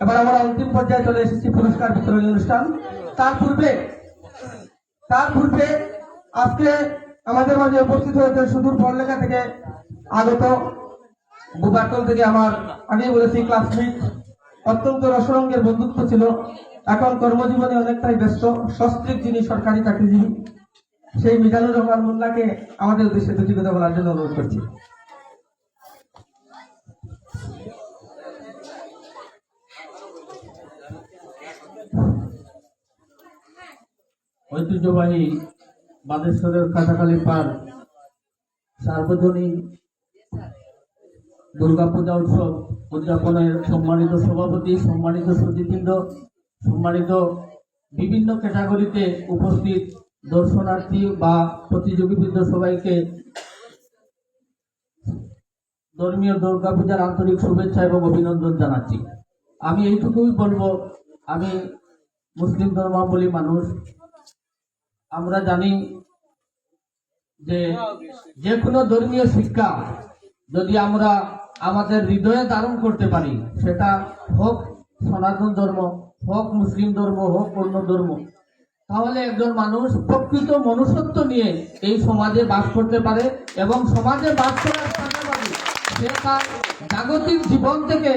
এবার আমরা অন্তিম পর্যায়ে চলে এসেছি পুরস্কার বিতরণী অনুষ্ঠান। তার পূর্বে আজকে আমাদের মাঝে উপস্থিত হয়েছে সুদূর বড়লেখা থেকে আগত বুবাটল থেকে আমার আগেই বলেছি ক্লাসমেট, অত্যন্ত রসরঙ্গের বন্ধুত্ব ছিল। এখন কর্মজীবনে অনেকটাই ব্যস্ত, সস্ত্রীক যিনি সরকারি চাকরিজীবী, সেই মিজানুর রহমান মুন্নাকে আমাদের উদ্দেশ্যে দুটি কথা বলার জন্য অনুরোধ করছি। ঐতিহ্যবাহী বাদেশ্বরের কাটাখালী পার সার্বজনীন দুর্গাপূজা উৎসব উদযাপনের সম্মানিত সভাপতি, সম্মানিত সচিববৃন্দ, সম্মানিত বিভিন্ন ক্যাটাগরিতে উপস্থিত দর্শনার্থী বা প্রতিযোগীবৃন্দ, সবাইকে ধর্মীয় দুর্গাপূজার আন্তরিক শুভেচ্ছা এবং অভিনন্দন জানাচ্ছি। আমি এইটুকুই বলবো, আমি মুসলিম ধর্মাবলম্বী মানুষ। আমরা জানি যে কোনো ধর্মীয় শিক্ষা যদি আমরা আমাদের হৃদয়ে ধারণ করতে পারি, সেটা হোক সনাতন ধর্ম, হোক মুসলিম ধর্ম, হোক অন্য ধর্ম, তাহলে একজন মানুষ প্রকৃত মনুষ্যত্ব নিয়ে এই সমাজে বাস করতে পারে এবং সমাজে বাস করার পাশাপাশি সে তার জাগতিক জীবন থেকে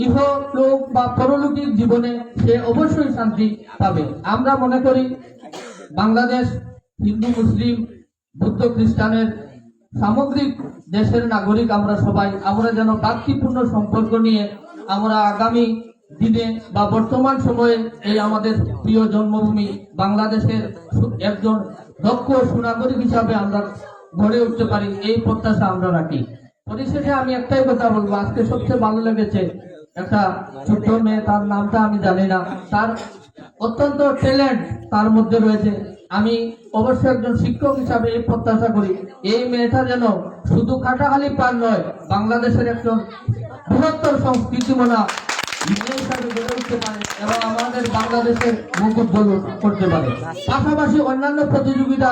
ইহলোক বা পরলৌকিক জীবনে সে অবশ্যই শান্তি পাবে। আমরা মনে করি বাংলাদেশ হিন্দু, মুসলিম, বুদ্ধ, খ্রিস্টানের সামগ্রিক দেশের নাগরিক আমরা সবাই। আমরা যেন ভ্রাতৃপূর্ণ সম্পর্ক নিয়ে আমরা আগামী দিনে বা বর্তমান সময়ে এই আমাদের প্রিয় জন্মভূমি বাংলাদেশের একজন দক্ষ সুনাগরিক হিসাবে আমরা গড়ে উঠতে পারি, এই প্রত্যাশা আমরা রাখি। পরিশেষে আমি একটাই কথা বলবো, আজকে সবচেয়ে ভালো লেগেছে একটা ছোট্ট মেয়ে, তার নামটা আমি জানি না, তার অত্যন্ত ট্যালেন্ট তার মধ্যে রয়েছে। আমি অবশ্যই একজন শিক্ষক হিসাবে এই প্রত্যাশা করি, এই মেয়েটা যেন শুধু কাটাখালী পার নয়, বাংলাদেশের একজন বৃহত্তর সংস্কৃতিমনা হিসাবে গড়ে উঠতে পারে এবং আমাদের বাংলাদেশের মুখ উজ্জ্বল করতে পারে। পাশাপাশি অন্যান্য প্রতিযোগিতা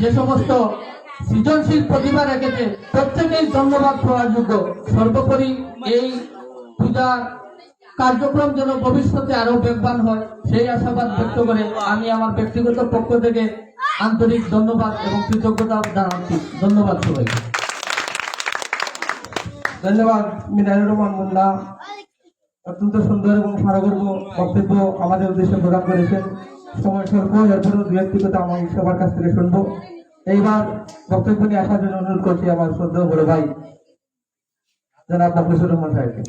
যে সমস্ত সৃজনশীল প্রতিভা রেখেছে, প্রত্যেকেই ধন্যবাদ পাওয়ার যোগ্য। সর্বোপরি এই পূজার কার্যক্রম যেন ভবিষ্যতে আরো বেগবান হয়, সেই আশাবাদ ব্যক্ত করে আমি আমার ব্যক্তিগত পক্ষ থেকে আন্তরিক ধন্যবাদ এবং কৃতজ্ঞতা জানাচ্ছি। ধন্যবাদ সবাইকে। ধন্যবাদ মিজানুর রহমান মুন্না, অত্যন্ত সুন্দর এবং সারগর্ভ বক্তব্য আমাদের উদ্দেশ্যে প্রদান করেছেন। সময় স্বল্প, এরপরেও দু একটি কথা আমি সবার কাছ থেকে শুনবো। এইবার বক্তব্য নিয়ে আসার জন্য অনুরোধ করছি আমার শ্রদ্ধেয় বড় ভাই জনাব মকলিসুর রহমান সাহেবকে।